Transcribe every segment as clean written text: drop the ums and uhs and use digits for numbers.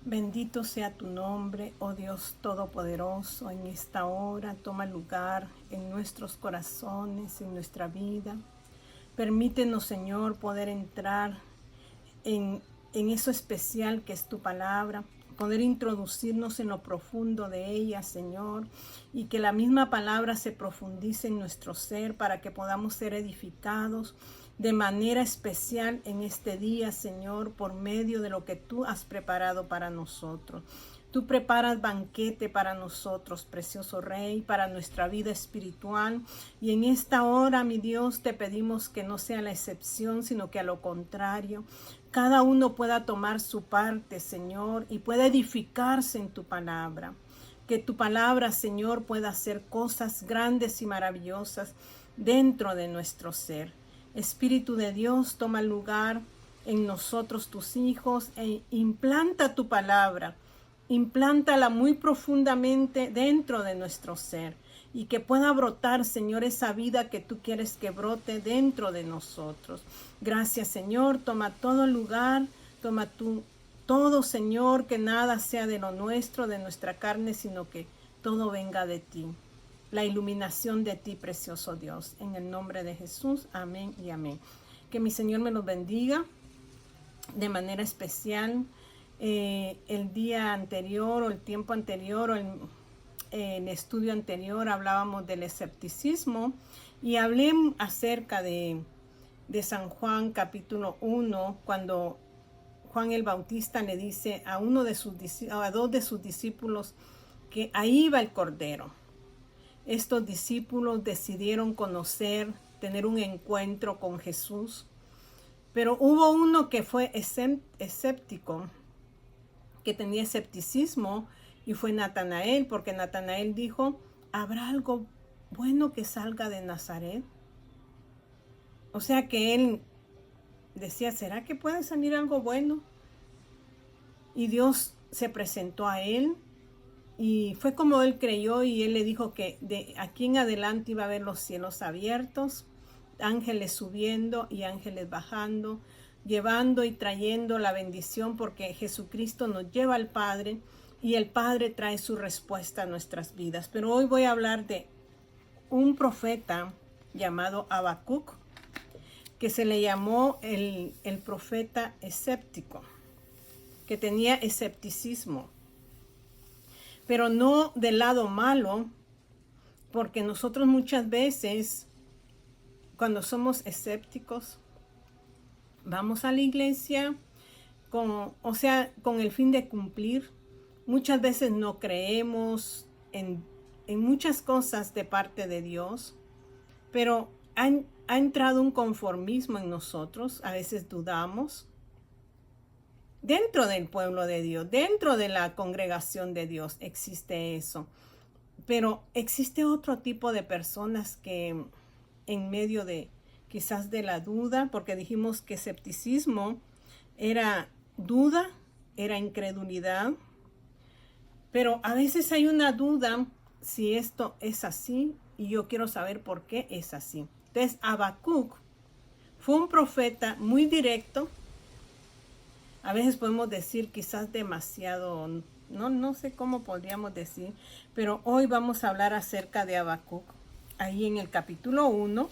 Bendito sea tu nombre, oh Dios Todopoderoso. En esta hora toma lugar en nuestros corazones, en nuestra vida. Permítenos, Señor, poder entrar en eso especial que es tu palabra, poder introducirnos en lo profundo de ella, Señor, y que la misma palabra se profundice en nuestro ser para que podamos ser edificados de manera especial en este día, Señor, por medio de lo que tú has preparado para nosotros. Tú preparas banquete para nosotros, precioso Rey, para nuestra vida espiritual. Y en esta hora, mi Dios, te pedimos que no sea la excepción, sino que a lo contrario, cada uno pueda tomar su parte, Señor, y pueda edificarse en tu palabra. Que tu palabra, Señor, pueda hacer cosas grandes y maravillosas dentro de nuestro ser. Espíritu de Dios, toma lugar en nosotros, tus hijos, e implanta tu palabra. Implántala muy profundamente dentro de nuestro ser y que pueda brotar, Señor, esa vida que tú quieres que brote dentro de nosotros. Gracias, Señor. Toma todo lugar, toma todo, Señor, que nada sea de lo nuestro, de nuestra carne, sino que todo venga de ti. La iluminación de ti, precioso Dios. En el nombre de Jesús, amén y amén. Que mi Señor me los bendiga de manera especial. El día anterior o el tiempo anterior o el estudio anterior hablábamos del escepticismo y hablé acerca de San Juan capítulo 1, cuando Juan el Bautista le dice a dos de sus discípulos que ahí va el Cordero. Estos discípulos decidieron conocer, tener un encuentro con Jesús, pero hubo uno que fue escéptico, que tenía escepticismo, y fue Natanael, porque Natanael dijo: ¿habrá algo bueno que salga de Nazaret? O sea que él decía: ¿será que puede salir algo bueno? Y Dios se presentó a él y fue como él creyó, y él le dijo que de aquí en adelante iba a haber los cielos abiertos, ángeles subiendo y ángeles bajando, llevando y trayendo la bendición, porque Jesucristo nos lleva al Padre y el Padre trae su respuesta a nuestras vidas. Pero hoy voy a hablar de un profeta llamado Habacuc, que se le llamó el profeta escéptico, que tenía escepticismo, pero no del lado malo, porque nosotros muchas veces, cuando somos escépticos, vamos a la iglesia con el fin de cumplir. Muchas veces no creemos en muchas cosas de parte de Dios, pero ha entrado un conformismo en nosotros. A veces dudamos. Dentro del pueblo de Dios, dentro de la congregación de Dios existe eso. Pero existe otro tipo de personas que en medio de quizás de la duda, porque dijimos que escepticismo era duda, era incredulidad, pero a veces hay una duda si esto es así, y yo quiero saber por qué es así. Entonces, Habacuc fue un profeta muy directo. A veces podemos decir quizás demasiado, no sé cómo podríamos decir, pero hoy vamos a hablar acerca de Habacuc, ahí en el capítulo 1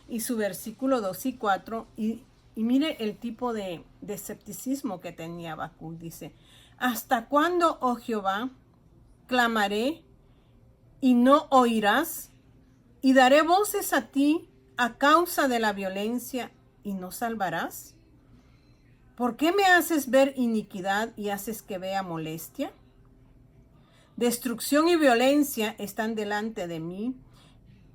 y su versículo 2 y 4, y mire el tipo de escepticismo que tenía Habacuc. Dice: ¿hasta cuándo, oh Jehová, clamaré y no oirás? Y daré voces a ti a causa de la violencia y no salvarás. ¿Por qué me haces ver iniquidad y haces que vea molestia? Destrucción y violencia están delante de mí,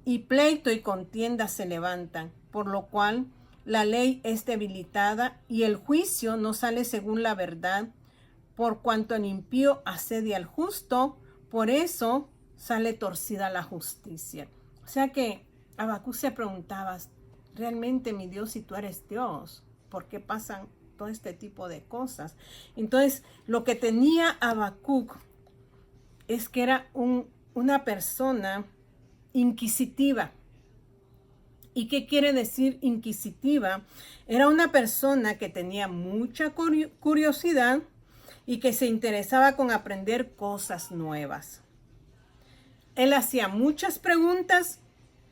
y pleito y contienda se levantan, por lo cual la ley es debilitada y el juicio no sale según la verdad. Por cuanto el impío asedia al justo, por eso sale torcida la justicia. O sea que Habacuc se preguntaba: ¿realmente, mi Dios, si tú eres Dios, por qué pasan todo este tipo de cosas? Entonces, lo que tenía Habacuc es que era una persona inquisitiva. ¿Y qué quiere decir inquisitiva? Era una persona que tenía mucha curiosidad y que se interesaba con aprender cosas nuevas. Él hacía muchas preguntas,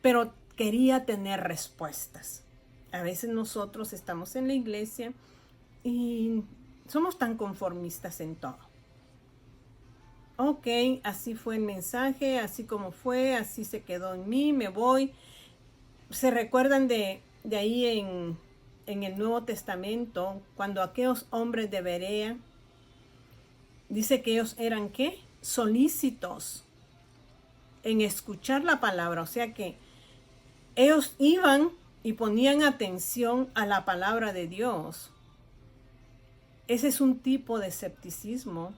pero quería tener respuestas. A veces nosotros estamos en la iglesia y somos tan conformistas en todo. Ok, así fue el mensaje, así como fue, así se quedó en mí, me voy. ¿Se recuerdan de ahí en el Nuevo Testamento, cuando aquellos hombres de Berea, dice que ellos eran ¿qué? Solícitos en escuchar la palabra, o sea que ellos iban y ponían atención a la palabra de Dios. Ese es un tipo de escepticismo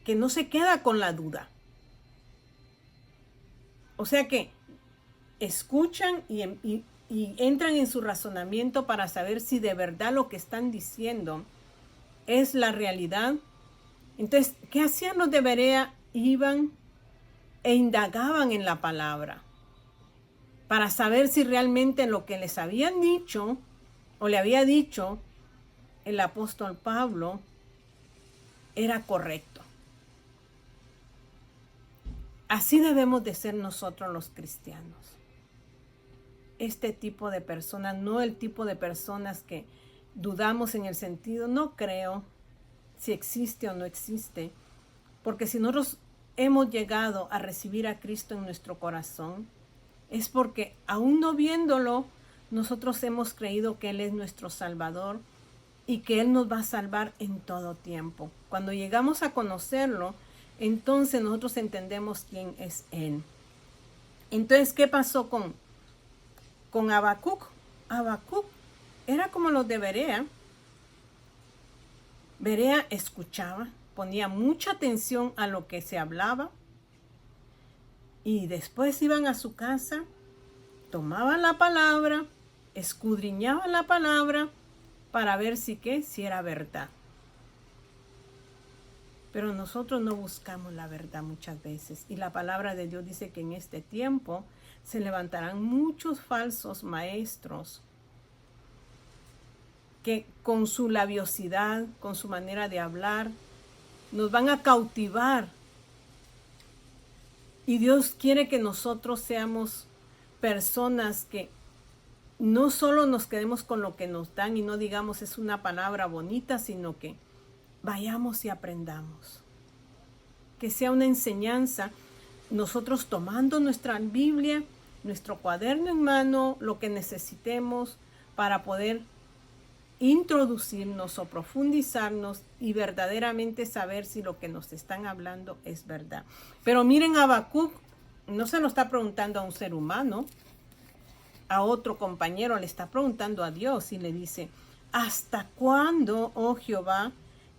que no se queda con la duda. O sea que escuchan y entran en su razonamiento para saber si de verdad lo que están diciendo es la realidad. Entonces, ¿qué hacían los de Berea? Iban e indagaban en la palabra para saber si realmente lo que les habían dicho o le había dicho el apóstol Pablo era correcto. Así debemos de ser nosotros los cristianos. Este tipo de personas, no el tipo de personas que dudamos en el sentido, no creo si existe o no existe, porque si nosotros hemos llegado a recibir a Cristo en nuestro corazón, es porque aún no viéndolo, nosotros hemos creído que Él es nuestro Salvador y que Él nos va a salvar en todo tiempo. Cuando llegamos a conocerlo, entonces nosotros entendemos quién es Él. Entonces, ¿qué pasó con Habacuc? Habacuc era como los de Berea. Berea escuchaba, ponía mucha atención a lo que se hablaba y después iban a su casa, tomaban la palabra, escudriñaban la palabra para ver si era verdad. Pero nosotros no buscamos la verdad muchas veces. Y la palabra de Dios dice que en este tiempo se levantarán muchos falsos maestros que con su labiosidad, con su manera de hablar, nos van a cautivar. Y Dios quiere que nosotros seamos personas que no solo nos quedemos con lo que nos dan y no digamos es una palabra bonita, sino que vayamos y aprendamos. Que sea una enseñanza, nosotros tomando nuestra Biblia, nuestro cuaderno en mano, lo que necesitemos para poder introducirnos o profundizarnos y verdaderamente saber si lo que nos están hablando es verdad. Pero miren, Habacuc no se lo está preguntando a un ser humano, a otro compañero, le está preguntando a Dios y le dice: ¿hasta cuándo, oh Jehová,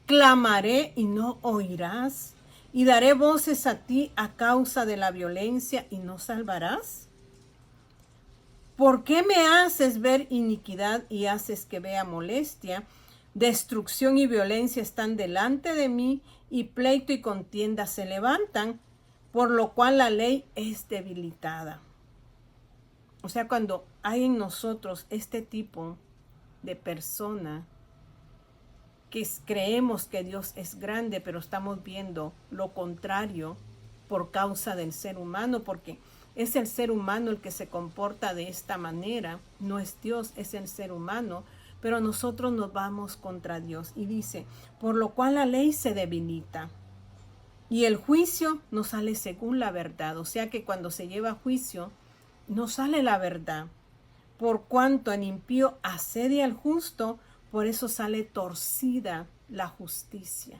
clamaré y no oirás? ¿Y daré voces a ti a causa de la violencia y no salvarás? ¿Por qué me haces ver iniquidad y haces que vea molestia? Destrucción y violencia están delante de mí, y pleito y contienda se levantan, por lo cual la ley es debilitada. O sea, cuando hay en nosotros este tipo de persona que creemos que Dios es grande, pero estamos viendo lo contrario por causa del ser humano, porque es el ser humano el que se comporta de esta manera, no es Dios, es el ser humano, pero nosotros nos vamos contra Dios. Y dice, por lo cual la ley se debilita y el juicio no sale según la verdad. O sea que cuando se lleva a juicio, no sale la verdad. Por cuanto el impío asedia al justo, por eso sale torcida la justicia.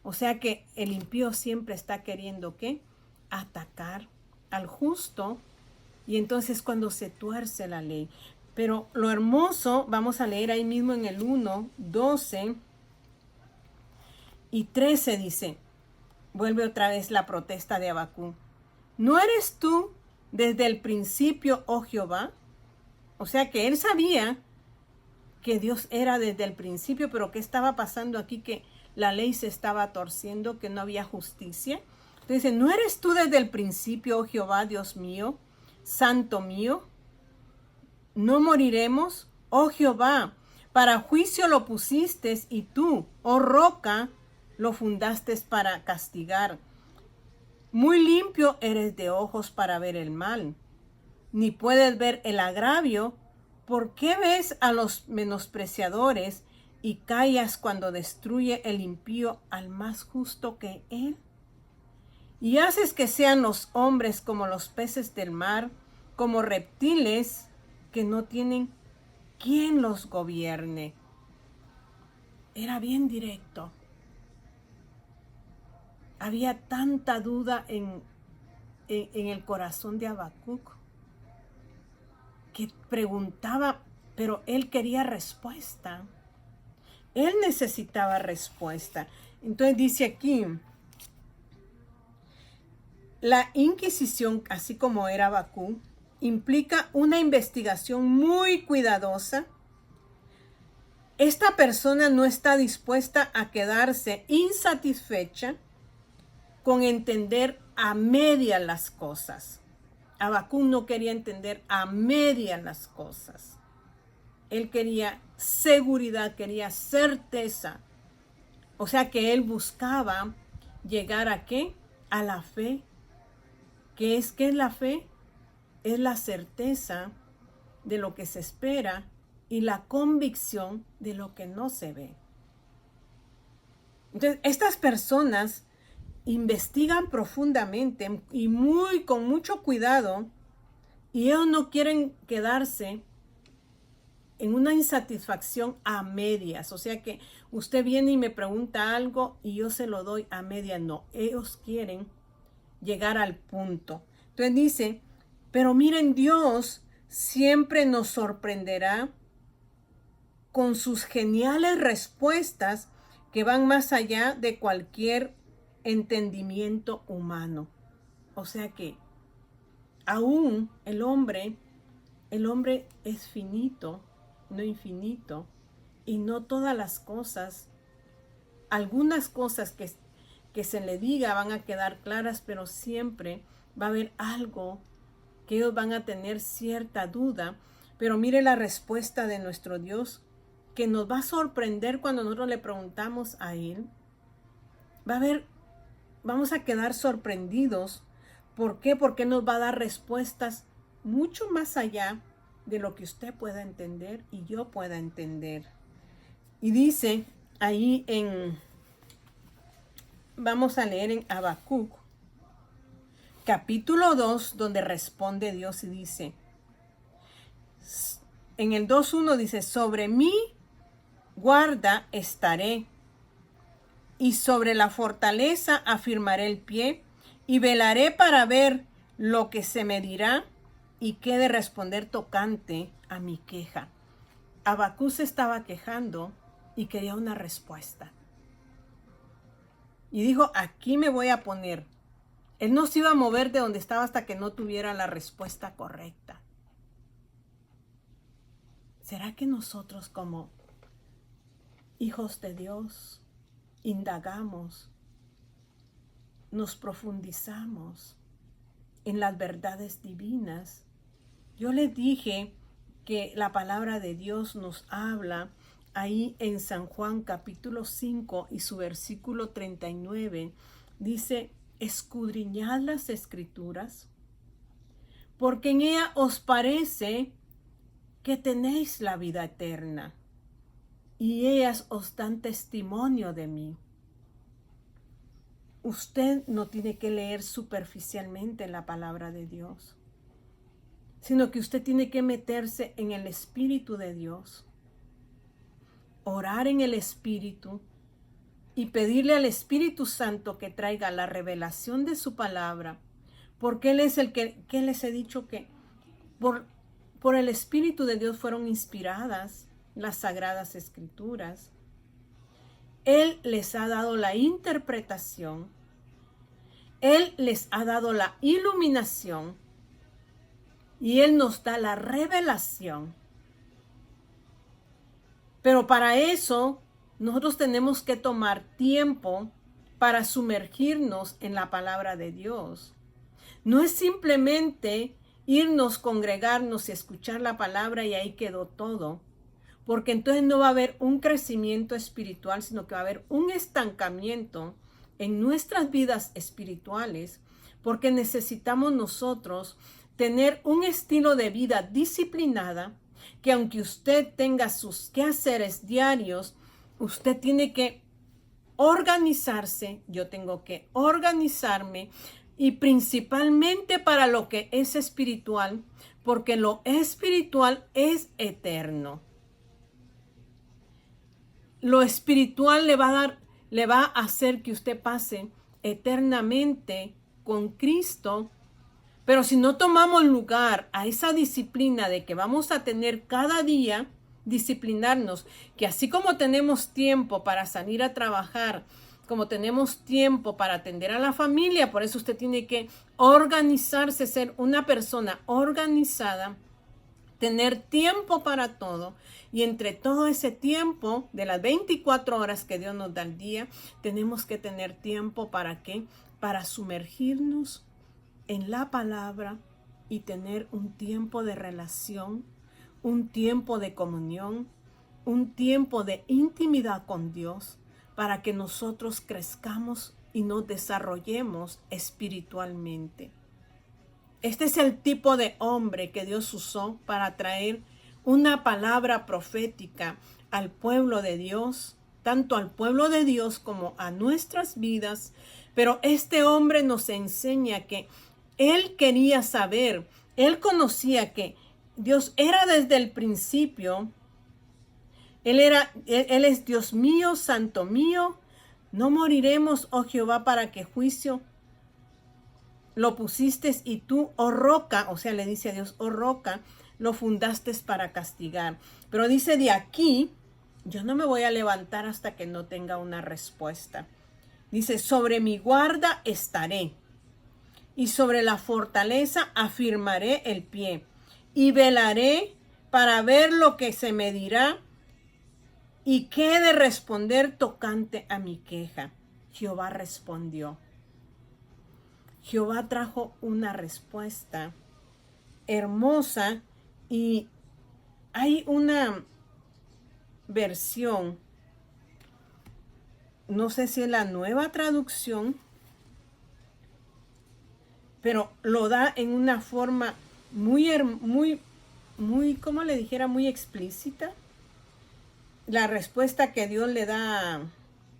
O sea que el impío siempre está queriendo ¿qué? Atacar al justo, y entonces cuando se tuerce la ley. Pero lo hermoso, vamos a leer ahí mismo en el 1, 12 y 13 dice, vuelve otra vez la protesta de Habacuc. ¿No eres tú desde el principio, oh Jehová? O sea que él sabía que Dios era desde el principio, pero ¿qué estaba pasando aquí? Que la ley se estaba torciendo, que no había justicia. Entonces, ¿no eres tú desde el principio, oh Jehová, Dios mío, santo mío? ¿No moriremos, oh Jehová, Para juicio lo pusiste y tú, oh roca, lo fundaste para castigar. Muy limpio eres de ojos para ver el mal, ni puedes ver el agravio. ¿Por qué ves a los menospreciadores y callas cuando destruye el impío al más justo que él? Y haces que sean los hombres como los peces del mar, como reptiles que no tienen quien los gobierne. Era bien directo. Había tanta duda en el corazón de Habacuc que preguntaba, pero él quería respuesta. Él necesitaba respuesta. Entonces dice aquí, la Inquisición, así como era Habacuc, implica una investigación muy cuidadosa. Esta persona no está dispuesta a quedarse insatisfecha con entender a media las cosas. Habacuc no quería entender a media las cosas. Él quería seguridad, quería certeza. O sea que él buscaba llegar ¿a qué? A la fe. ¿Qué es la fe? Es la certeza de lo que se espera y la convicción de lo que no se ve. Entonces, estas personas investigan profundamente y con mucho cuidado, y ellos no quieren quedarse en una insatisfacción a medias. O sea que usted viene y me pregunta algo y yo se lo doy a medias. No, ellos quieren llegar al punto. Entonces dice, pero miren, Dios siempre nos sorprenderá con sus geniales respuestas que van más allá de cualquier entendimiento humano. O sea que aún el hombre es finito, no infinito, y no todas las cosas, algunas cosas que se le diga van a quedar claras, pero siempre va a haber algo que ellos van a tener cierta duda. Pero mire la respuesta de nuestro Dios, que nos va a sorprender cuando nosotros le preguntamos a Él. Vamos a quedar sorprendidos. ¿Por qué? Porque nos va a dar respuestas mucho más allá de lo que usted pueda entender y yo pueda entender. Y dice ahí vamos a leer en Habacuc, capítulo 2, donde responde Dios y dice, en el 2:1 dice, sobre mi guarda estaré, y sobre la fortaleza afirmaré el pie, y velaré para ver lo que se me dirá, y qué de responder tocante a mi queja. Habacuc se estaba quejando y quería una respuesta. Y dijo, aquí me voy a poner. Él no se iba a mover de donde estaba hasta que no tuviera la respuesta correcta. ¿Será que nosotros como hijos de Dios indagamos, nos profundizamos en las verdades divinas? Yo les dije que la palabra de Dios nos habla ahí en San Juan capítulo 5 y su versículo 39. Dice, escudriñad las escrituras, porque en ella os parece que tenéis la vida eterna, y ellas os dan testimonio de mí. Usted no tiene que leer superficialmente la palabra de Dios, sino que usted tiene que meterse en el Espíritu de Dios, orar en el Espíritu y pedirle al Espíritu Santo que traiga la revelación de su palabra, porque Él es el que les he dicho que por el Espíritu de Dios fueron inspiradas las Sagradas Escrituras. Él les ha dado la interpretación, Él les ha dado la iluminación y Él nos da la revelación. Pero para eso nosotros tenemos que tomar tiempo para sumergirnos en la palabra de Dios. No es simplemente irnos, congregarnos y escuchar la palabra y ahí quedó todo. porque entonces no va a haber un crecimiento espiritual, sino que va a haber un estancamiento en nuestras vidas espirituales, porque necesitamos nosotros tener un estilo de vida disciplinada, que aunque usted tenga sus quehaceres diarios, usted tiene que organizarse, yo tengo que organizarme, y principalmente para lo que es espiritual, porque lo espiritual es eterno. Lo espiritual le va a hacer que usted pase eternamente con Cristo. Pero si no tomamos lugar a esa disciplina de que vamos a tener cada día, disciplinarnos, que así como tenemos tiempo para salir a trabajar, como tenemos tiempo para atender a la familia, por eso usted tiene que organizarse, ser una persona organizada, tener tiempo para todo. Y entre todo ese tiempo, de las 24 horas que Dios nos da al día, tenemos que tener tiempo ¿para qué? Para sumergirnos en la palabra y tener un tiempo de relación, un tiempo de comunión, un tiempo de intimidad con Dios, para que nosotros crezcamos y nos desarrollemos espiritualmente. Este es el tipo de hombre que Dios usó para traer una palabra profética al pueblo de Dios, tanto al pueblo de Dios como a nuestras vidas. Pero este hombre nos enseña que él quería saber, él conocía que Dios era desde el principio. Él es Dios mío, santo mío. No moriremos, oh Jehová, para que juicio lo pusiste, y tú, oh roca, o sea, le dice a Dios, oh roca, lo fundaste para castigar. Pero dice, de aquí, yo no me voy a levantar hasta que no tenga una respuesta. Dice, sobre mi guarda estaré, y sobre la fortaleza afirmaré el pie, y velaré para ver lo que se me dirá, y qué he de responder tocante a mi queja. Jehová respondió. Jehová trajo una respuesta hermosa, y hay una versión, no sé si es la Nueva Traducción, pero lo da en una forma muy, como le dijera, muy explícita. La respuesta que Dios le da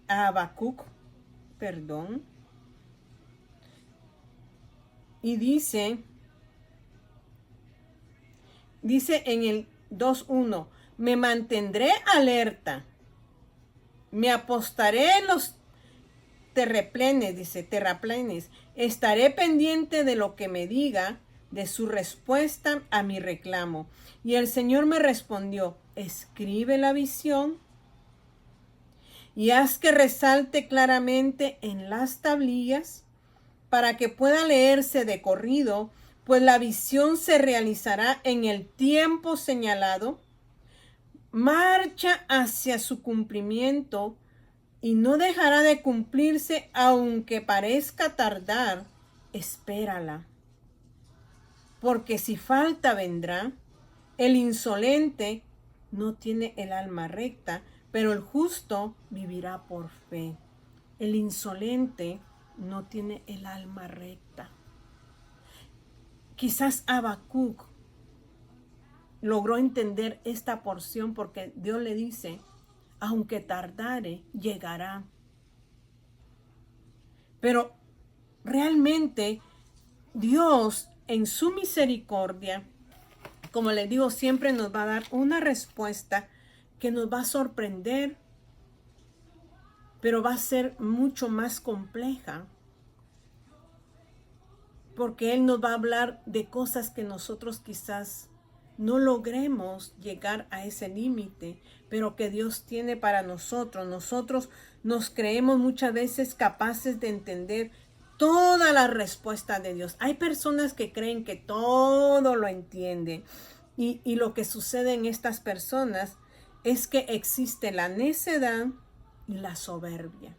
a Habacuc, y dice en el 2:1, me mantendré alerta, me apostaré en los terraplenes, estaré pendiente de lo que me diga, de su respuesta a mi reclamo. Y el Señor me respondió, escribe la visión y haz que resalte claramente en las tablillas para que pueda leerse de corrido, pues la visión se realizará en el tiempo señalado, marcha hacia su cumplimiento y no dejará de cumplirse, aunque parezca tardar, espérala. Porque si falta vendrá, el insolente no tiene el alma recta, pero el justo vivirá por fe. El insolente no tiene el alma recta. Quizás Habacuc logró entender esta porción porque Dios le dice, aunque tardare, llegará. Pero realmente Dios en su misericordia, como les digo, siempre nos va a dar una respuesta que nos va a sorprender, pero va a ser mucho más compleja, porque Él nos va a hablar de cosas que nosotros quizás no logremos llegar a ese límite, pero que Dios tiene para nosotros. Nosotros nos creemos muchas veces capaces de entender toda la respuesta de Dios. Hay personas que creen que todo lo entienden, y lo que sucede en estas personas es que existe la necedad y la soberbia.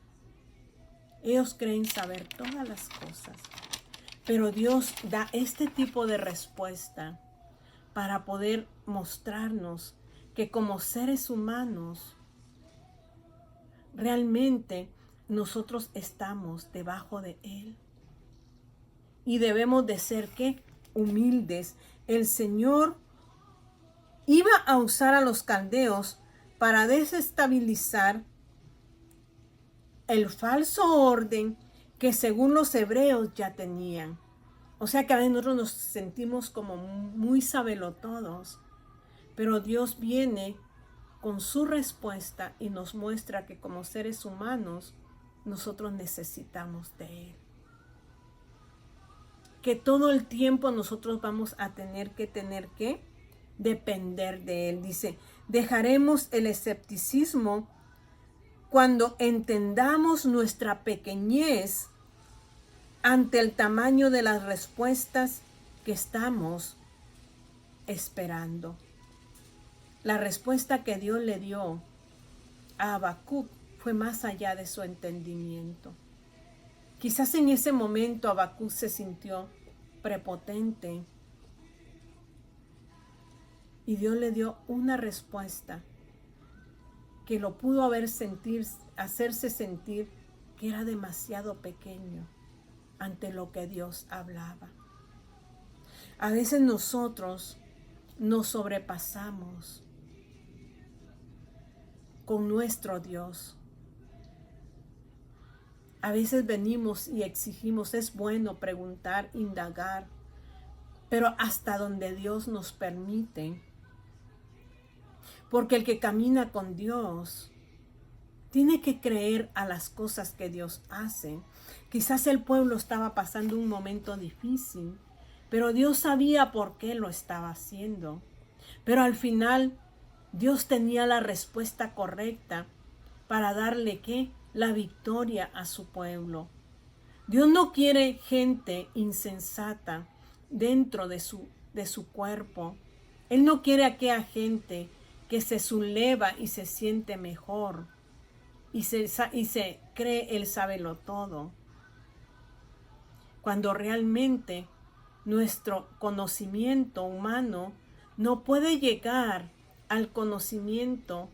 Ellos creen saber todas las cosas, pero Dios da este tipo de respuesta para poder mostrarnos que como seres humanos, realmente nosotros estamos debajo de Él. Y debemos de ser, ¿qué? Humildes. El Señor iba a usar a los caldeos para desestabilizar el falso orden que según los hebreos ya tenían. O sea que a veces nosotros nos sentimos como muy sabelotodos, pero Dios viene con su respuesta y nos muestra que como seres humanos nosotros necesitamos de Él. Que todo el tiempo nosotros vamos a tener que depender de Él. Dice, dejaremos el escepticismo cuando entendamos nuestra pequeñez ante el tamaño de las respuestas que estamos esperando. La respuesta que Dios le dio a Habacuc fue más allá de su entendimiento. Quizás en ese momento Habacuc se sintió prepotente y Dios le dio una respuesta que lo pudo hacerse sentir que era demasiado pequeño ante lo que Dios hablaba. A veces nosotros nos sobrepasamos con nuestro Dios. A veces venimos y exigimos, es bueno preguntar, indagar, pero hasta donde Dios nos permite. Porque el que camina con Dios tiene que creer a las cosas que Dios hace. Quizás el pueblo estaba pasando un momento difícil, pero Dios sabía por qué lo estaba haciendo. Pero al final, Dios tenía la respuesta correcta para darle, ¿qué? La victoria a su pueblo. Dios no quiere gente insensata dentro de su cuerpo. Él no quiere a aquella gente que se subleva y se siente mejor y se cree él sábelo todo, cuando realmente nuestro conocimiento humano no puede llegar al conocimiento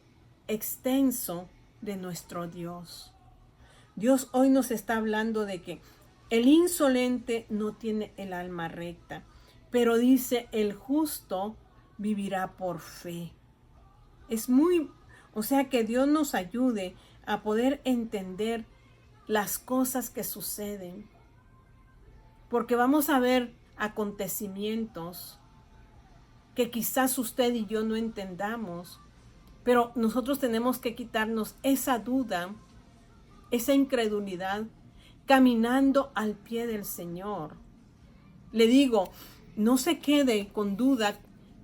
extenso de nuestro Dios. Dios hoy nos está hablando de que el insolente no tiene el alma recta, pero dice, el justo vivirá por fe. O sea que Dios nos ayude a poder entender las cosas que suceden, porque vamos a ver acontecimientos que quizás usted y yo no entendamos, pero nosotros tenemos que quitarnos esa duda, esa incredulidad, caminando al pie del Señor. Le digo, no se quede con duda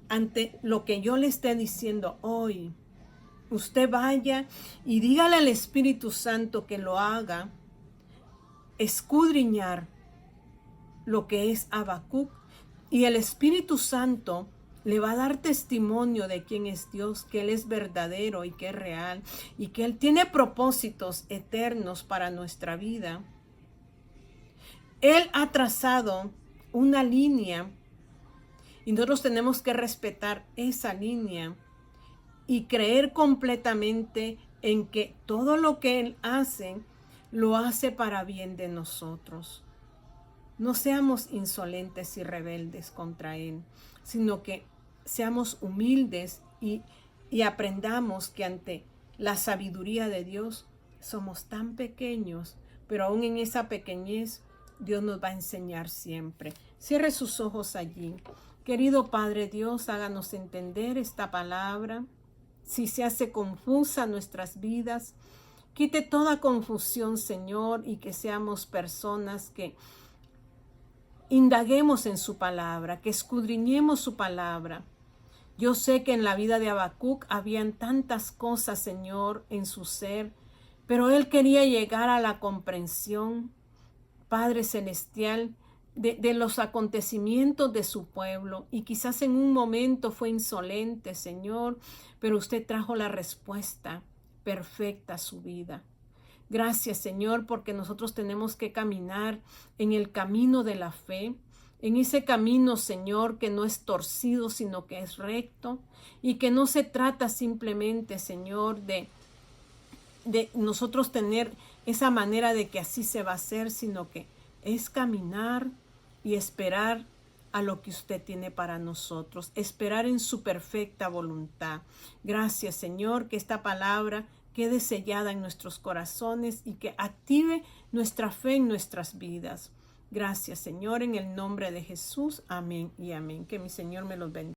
ante lo que yo le esté diciendo hoy. Usted vaya y dígale al Espíritu Santo que lo haga escudriñar lo que es Habacuc, y el Espíritu Santo le va a dar testimonio de quién es Dios, que Él es verdadero y que es real y que Él tiene propósitos eternos para nuestra vida. Él ha trazado una línea y nosotros tenemos que respetar esa línea y creer completamente en que todo lo que Él hace, lo hace para bien de nosotros. No seamos insolentes y rebeldes contra Él, sino que seamos humildes y aprendamos que ante la sabiduría de Dios somos tan pequeños, pero aún en esa pequeñez Dios nos va a enseñar siempre. Cierre sus ojos allí. Querido Padre Dios, háganos entender esta palabra. Si se hace confusa nuestras vidas, quite toda confusión, Señor, y que seamos personas que indaguemos en su palabra, que escudriñemos su palabra. Yo sé que en la vida de Habacuc habían tantas cosas, Señor, en su ser, pero él quería llegar a la comprensión, Padre Celestial, de los acontecimientos de su pueblo, y quizás en un momento fue insolente, Señor, pero usted trajo la respuesta perfecta a su vida. Gracias, Señor, porque nosotros tenemos que caminar en el camino de la fe, en ese camino, Señor, que no es torcido, sino que es recto, y que no se trata simplemente, Señor, de nosotros tener esa manera de que así se va a hacer, sino que es caminar y esperar a lo que usted tiene para nosotros, esperar en su perfecta voluntad. Gracias, Señor, que esta palabra quede sellada en nuestros corazones y que active nuestra fe en nuestras vidas. Gracias, Señor, en el nombre de Jesús. Amén y amén. Que mi Señor me los bendiga.